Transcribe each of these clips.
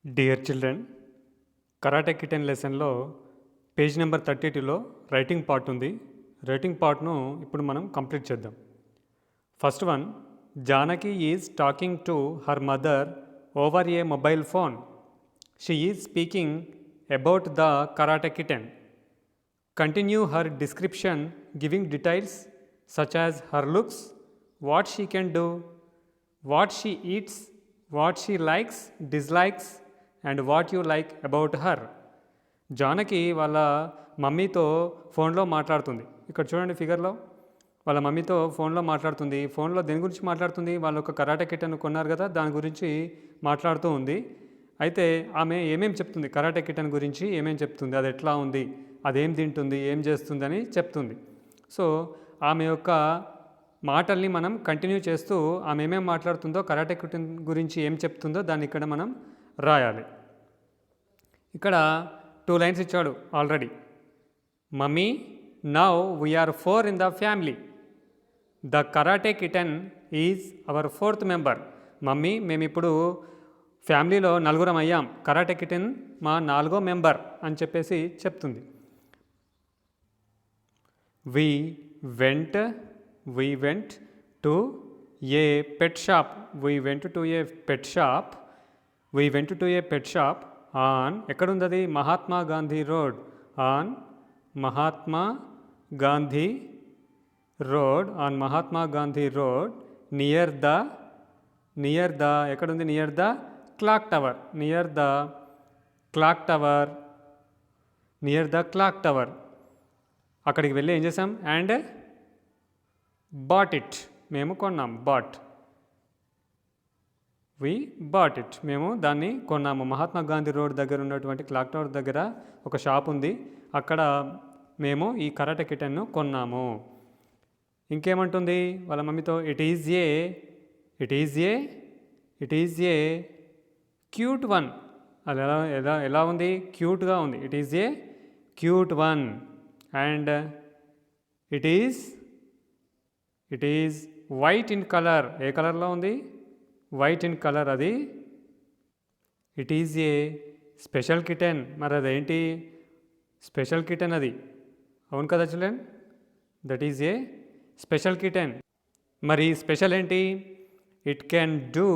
Dear children, karate kitten లెసన్లో page number 32లో writing part ఉంది. రైటింగ్ పార్ట్ను ఇప్పుడు మనం కంప్లీట్ చేద్దాం. First one, Janaki is talking to her mother over a mobile phone. She is speaking about the karate kitten. Continue her description giving details such as her looks, what she can do, what she eats, what she likes, dislikes, and what you like about her. Janaki వాళ్ళ మమ్మీతో ఫోన్లో మాట్లాడుతుంది. ఇక్కడ చూడండి ఫిగర్లో వాళ్ళ మమ్మీతో ఫోన్లో మాట్లాడుతుంది. ఫోన్లో దేని గురించి మాట్లాడుతుంది? వాళ్ళు ఒక కరాటే కిటెన్ కొన్నారు కదా, దాని గురించి మాట్లాడుతూ ఉంది. అయితే ఆమె ఏమేమి చెప్తుంది? కరాటే కిటెన్ గురించి ఏమేమి చెప్తుంది, అది ఎట్లా ఉంది, అదేం తింటుంది, ఏం చేస్తుంది అని చెప్తుంది. సో ఆమె యొక్క మాటల్ని మనం కంటిన్యూ చేస్తూ ఆమె ఏమేమి మాట్లాడుతుందో, కరాటే కిటెన్ గురించి ఏం చెప్తుందో దాన్ని ఇక్కడ మనం రాయాలి. ఇక్కడ 2 లైన్స్ ఇచ్చాడు already. Mummy, now we are 4 in the family. The karate kitten is our 4th member. Mummy, మేము ఇప్పుడు ఫ్యామిలీలో 4 అయ్యాం, కరాటే కిటెన్ మా 4వ మెంబర్ అని చెప్పేసి చెప్తుంది. We went to a pet shop. We went to a pet shop. We went to a pet shop on ఎక్కడుంది అది? Mahatma Gandhi road. On Mahatma Gandhi road. On Mahatma Gandhi road near the ఎక్కడుంది? Near the clock tower. Near the clock tower. అక్కడికి వెళ్ళి ఏం చేసాం? And bought it, మేము కొన్నాం. We bought it, మేము దాన్ని కొన్నాము. మహాత్మా గాంధీ రోడ్ దగ్గర ఉన్నటువంటి క్లాక్ టవర్ దగ్గర ఒక షాప్ ఉంది, అక్కడ మేము ఈ కరాటే కిటెన్ను కొన్నాము. ఇంకేమంటుంది వాళ్ళ మమ్మీతో? It is a cute one. అది ఎలా ఉంది? క్యూట్గా ఉంది. It is a cute one. And it is white in colour. ఏ కలర్లో ఉంది? White in colour. అది it is a special kitten. మరి అదేంటి? స్పెషల్ కిటెన్ అది. అవును కదా children? That is a special kitten. మరి స్పెషల్ ఏంటి? It can do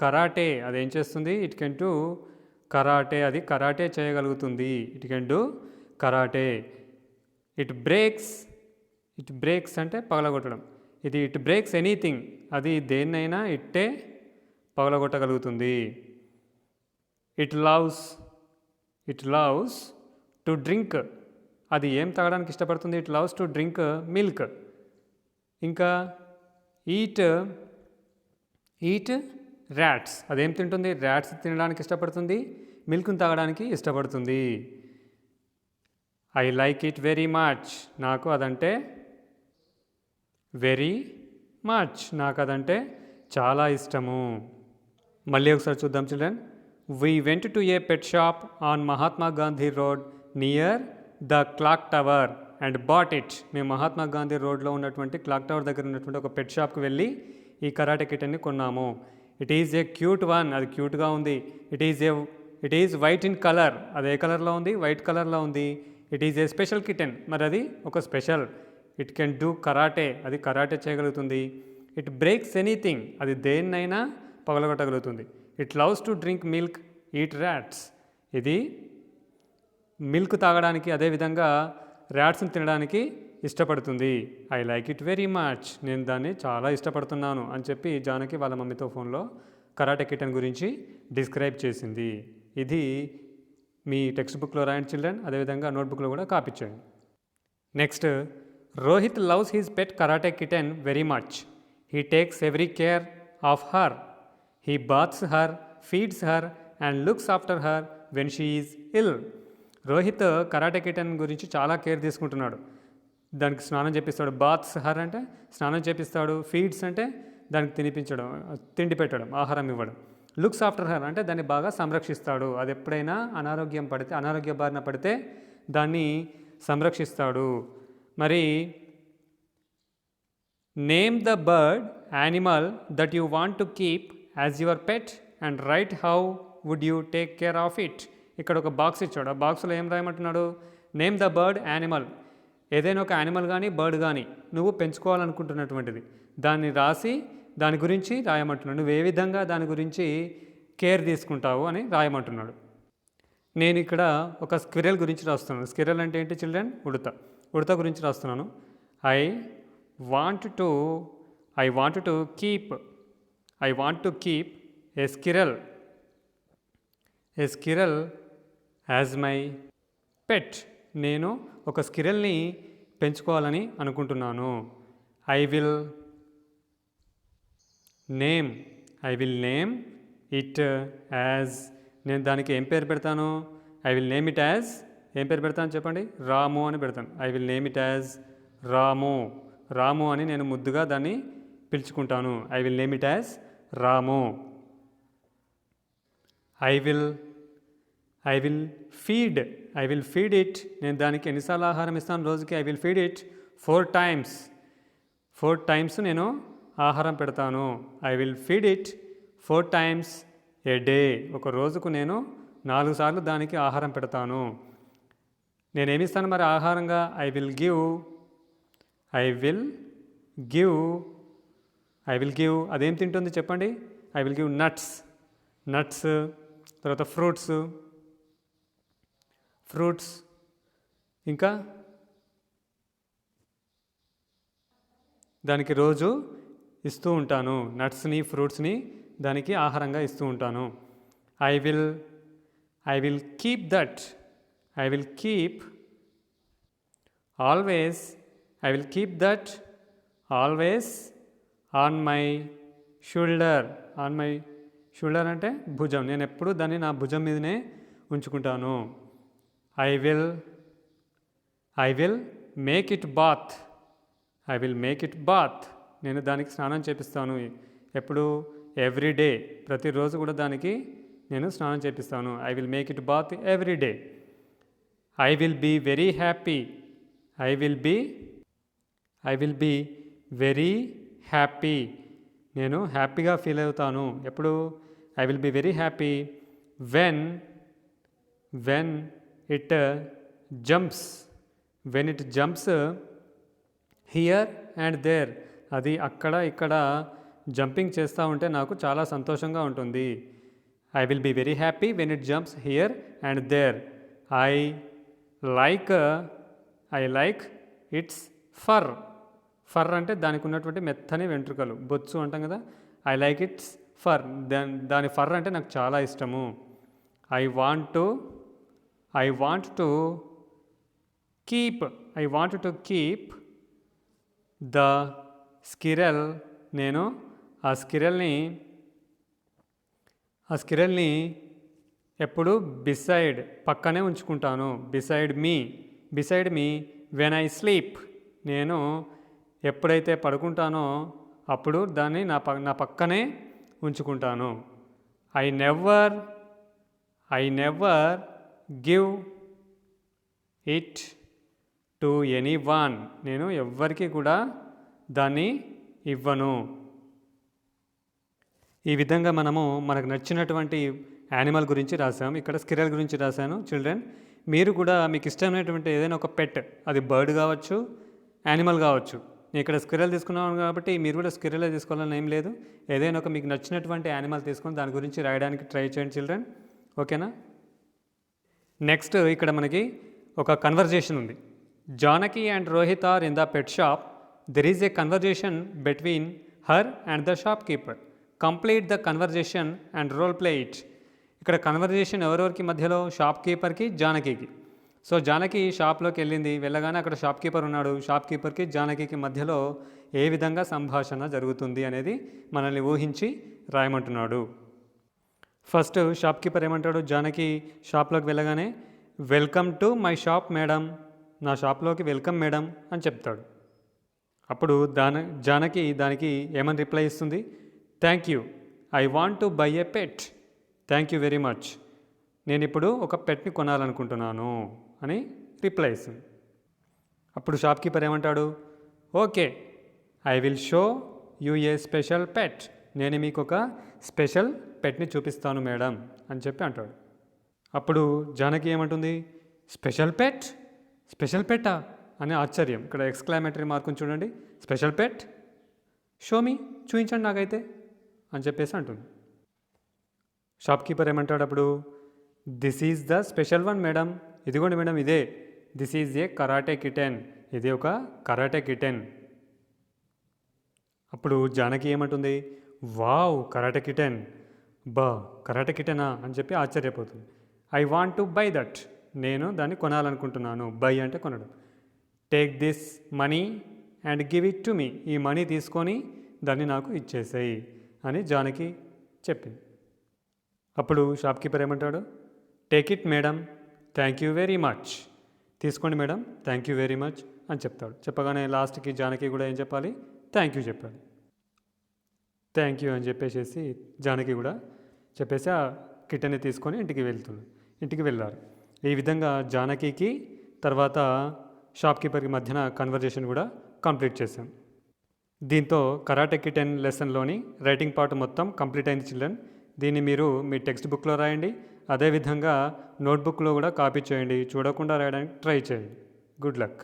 karate. అదేం చేస్తుంది? It can do karate. అది కరాటే చేయగలుగుతుంది. It can do karate. It breaks అంటే పగలగొట్టడం. It breaks anything. అది దేన్నైనా ఇట్టే పగలగొట్టగలుగుతుంది. It loves to drink. అది ఏం తాగడానికి ఇష్టపడుతుంది? It loves to drink milk. ఇంకా ఈట్ ర్యాట్స్. అదేం తింటుంది? ర్యాట్స్ తినడానికి ఇష్టపడుతుంది, మిల్క్ని తాగడానికి ఇష్టపడుతుంది. I like it very much. నాకు అదంటే చాలా ఇష్టము. మళ్ళీ ఒకసారి చూద్దాం children. We went to a pet shop on Mahatma Gandhi road near the clock tower and bought it. మేము మహాత్మా గాంధీ రోడ్లో ఉన్నటువంటి క్లాక్ టవర్ దగ్గర ఉన్నటువంటి ఒక పెట్ షాప్కి వెళ్ళి ఈ కరాటే కిటెన్ని కొన్నాము. It is a cute one. అది క్యూట్గా ఉంది. It is white in colour. అది ఏ కలర్లో ఉంది? వైట్ కలర్లో ఉంది. It is a special kitten. మరి అది ఒక special. It can do karate. అది కరాటే చేయగలుగుతుంది. It breaks anything. అది దేన్నైనా పగలగొట్టగలుగుతుంది. It loves to drink milk, eat rats. ఇది మిల్క్ తాగడానికి, అదేవిధంగా ర్యాట్స్ని తినడానికి ఇష్టపడుతుంది. I like it very much. నేను దాన్ని చాలా ఇష్టపడుతున్నాను అని చెప్పి జానకి వాళ్ళ మమ్మీతో ఫోన్లో కరాటే కిటెన్ గురించి డిస్క్రైబ్ చేసింది. ఇది మీ టెక్స్ట్ బుక్లో రాయండి చిల్డ్రన్, అదేవిధంగా నోట్బుక్లో కూడా కాపీ చేయండి. Next, Rohit loves his pet karate kitten very much. He takes every care of her. He baths her, feeds her and looks after her when she is ill. Rohit karate kitten గురించి చాలా care తీసుకుంటున్నాడు. దానికి స్నానం చేపిస్తాడు. Baths her అంటే స్నానం చేపిస్తాడు. Feeds అంటే దానికి తిండి పెట్టడం, ఆహారం ఇవ్వడం. లుక్స్ ఆఫ్టర్ హర్ అంటే దాన్ని బాగా సంరక్షిస్తాడు. అది ఎప్పుడైనా అనారోగ్య బారిన పడితే దాన్ని సంరక్షిస్తాడు. మరి name the bird animal that you want to keep as your pet and write how would you take care of it. ఇక్కడ ఒక బాక్స్ ఇచ్చాడు. ఆ బాక్స్లో ఏం రాయమంటున్నాడు? Name the bird animal. ఏదైనా ఒక యానిమల్ కానీ బర్డ్ కానీ నువ్వు పెంచుకోవాలనుకుంటున్నటువంటిది దాన్ని రాసి దాని గురించి రాయమంటున్నాడు. నువ్వు ఏ విధంగా దాని గురించి కేర్ తీసుకుంటావు అని రాయమంటున్నాడు. నేను ఇక్కడ ఒక స్క్విరెల్ గురించి రాస్తున్నాను. స్క్విరెల్ అంటే ఏంటి చిల్డ్రన్? ఉడత. ఉడత గురించి రాస్తున్నాను. I want to keep a squirrel as my pet. నేను ఒక స్క్విరెల్ని పెంచుకోవాలని అనుకుంటున్నాను. I will name it as. నేను దానికి ఏం పేరు పెడతాను? I will name it as. ఏం పేరు పెడతాను చెప్పండి? రాము అని పెడతాను. I will name it as Ramu అని నేను ముద్దుగా దాన్ని పిలుచుకుంటాను. I will name it as Ramu. I will feed it. నేను దానికి ఎన్నిసార్లు ఆహారం ఇస్తాను రోజుకి? I will feed it 4 times. 4 times నేను ఆహారం పెడతాను. I will feed it 4 times a day. ఒక రోజుకు నేను 4 సార్లు దానికి ఆహారం పెడతాను. నేనేమిస్తాను మరి ఆహారంగా? I will give. అదేం తింటుంది చెప్పండి? ఐ విల్ గివ్ నట్స్, తర్వాత ఫ్రూట్స్, ఇంకా దానికి రోజు ఇస్తూ ఉంటాను. నట్స్ని, ఫ్రూట్స్ని దానికి ఆహారంగా ఇస్తూ ఉంటాను. I will keep that always on my shoulder. అంటే భుజం. నేను ఎప్పుడు దాన్ని నా భుజం మీదనే ఉంచుకుంటాను. I will make it bath. నేను దానికి స్నానం చేపిస్తాను. ఎప్పుడు? Every day. ప్రతిరోజు కూడా దానికి నేను స్నానం చేపిస్తాను. I will make it bath every day. I will be very happy. నేను హ్యాపీగా ఫీల్ అవుతాను. ఎప్పుడు? I will be very happy when it jumps here and there. అది అక్కడ ఇక్కడ జంపింగ్ చేస్తూ ఉంటే నాకు చాలా సంతోషంగా ఉంటుంది. I will be very happy when it jumps here and there. I like its fur అంటే దానికి ఉన్నటువంటి మెత్తని వెంట్రుకలు, బొచ్చు అంటాం కదా. I like its fur. దాని ఫర్ అంటే నాకు చాలా ఇష్టము. I want to keep the squirrel. నేను ఆ స్క్విరెల్ని ఎప్పుడు పక్కనే ఉంచుకుంటాను. Beside me when I sleep. నేను ఎప్పుడైతే పడుకుంటానో అప్పుడు దాన్ని నా పక్కనే ఉంచుకుంటాను. I never give it to anyone. నేను ఎవ్వరికి కూడా దాన్ని ఇవ్వను. ఈ విధంగా మనకు నచ్చినటువంటి యానిమల్ గురించి రాసాము. ఇక్కడ స్క్విరెల్ గురించి రాశాను చిల్డ్రన్. మీరు కూడా మీకు ఇష్టమైనటువంటి ఏదైనా ఒక పెట్, అది బర్డ్ కావచ్చు, యానిమల్ కావచ్చు. నేను ఇక్కడ స్క్విరెల్ తీసుకున్నాను కాబట్టి మీరు కూడా స్క్విరెలే తీసుకోవాలని ఏం లేదు. ఏదైనా ఒక మీకు నచ్చినటువంటి యానిమల్ తీసుకొని దాని గురించి రాయడానికి ట్రై చేయండి చిల్డ్రన్. ఓకేనా? నెక్స్ట్ ఇక్కడ మనకి ఒక కన్వర్జేషన్ ఉంది. Janaki and Rohit are in the pet shop. There is a conversation between her and the shop keeper. Complete the conversation and role play it. ఇక్కడ కన్వర్జేషన్ ఎవరెవరికి మధ్యలో? షాప్ కీపర్కి, జానకికి. సో జానకి షాప్లోకి వెళ్ళగానే అక్కడ షాప్ కీపర్ ఉన్నాడు. షాప్ కీపర్కి జానకికి మధ్యలో ఏ విధంగా సంభాషణ జరుగుతుంది అనేది మనల్ని ఊహించి రాయమంటున్నాడు. ఫస్ట్ షాప్ కీపర్ ఏమంటాడు? జానకి షాప్లోకి వెళ్ళగానే welcome to my shop madam. నా షాప్లోకి వెల్కమ్ మేడం అని చెప్తాడు. అప్పుడు జానకి దానికి ఏమని రిప్లై ఇస్తుంది? Thank you, I want to buy a pet. Thank you very much, నేను ఇప్పుడు ఒక పెట్ని కొనాలనుకుంటున్నాను అని రిప్లై ఇస్తుంది. అప్పుడు షాప్ కీపర్ ఏమంటాడు? Okay, I will show you a special pet. నేను మీకు ఒక స్పెషల్ పెట్ని చూపిస్తాను మేడం అని చెప్పి అంటాడు. అప్పుడు జానకి ఏమంటుంది, స్పెషల్ పెట్, స్పెషల్ పెట్టా అని ఆశ్చర్యం. ఇక్కడ ఎక్స్క్లమేటరీ మార్కుని చూడండి, స్పెషల్ పెట్, షోమి, చూపించండి నాకైతే అని చెప్పేసి అంటుంది. షాప్ కీపర్ ఏమంటాడు అప్పుడు, this is the special one madam, ఇదిగోండి మేడం ఇదే, this is a karate kitten, ఇది ఒక కరాటే కిటెన్. అప్పుడు జానకి ఏమంటుంది, వావ్ కరాటే కిటెన్, బా కరాటే కిటెనా అని చెప్పి ఆశ్చర్యపోతుంది. I want to buy that, నేను దాన్ని కొనాలనుకుంటున్నాను. బై అంటే కొనడం. Take this money and give it to me, ఈ మనీ తీసుకొని దాన్ని నాకు ఇచ్చేసేయి అని జానకి చెప్పింది. అప్పుడు షాప్ కీపర్ ఏమంటాడు, take it madam, thank you very much, తీసుకోండి మేడం, థ్యాంక్ యూ వెరీ మచ్ అని చెప్తాడు. చెప్పగానే లాస్ట్కి జానకి కూడా ఏం చెప్పాలి, థ్యాంక్ యూ చెప్పాలి. థ్యాంక్ యూ అని చెప్పేసి జానకి కూడా చెప్పేసి ఆ కిట్టెని తీసుకొని ఇంటికి వెళ్ళారు. ఈ విధంగా జానకికి తర్వాత షాప్ కీపర్కి మధ్యన కన్వర్జేషన్ కూడా కంప్లీట్ చేశాం. దీంతో కరాటే కిటెన్ లెసన్లోని రైటింగ్ పార్ట్ మొత్తం కంప్లీట్ అయింది చిల్డ్రన్. దీన్ని మీరు మీ టెక్స్ట్ బుక్లో రాయండి, అదేవిధంగా నోట్బుక్లో కూడా కాపీ చేయండి, చూడకుండా రాయడానికి ట్రై చేయండి. Good luck.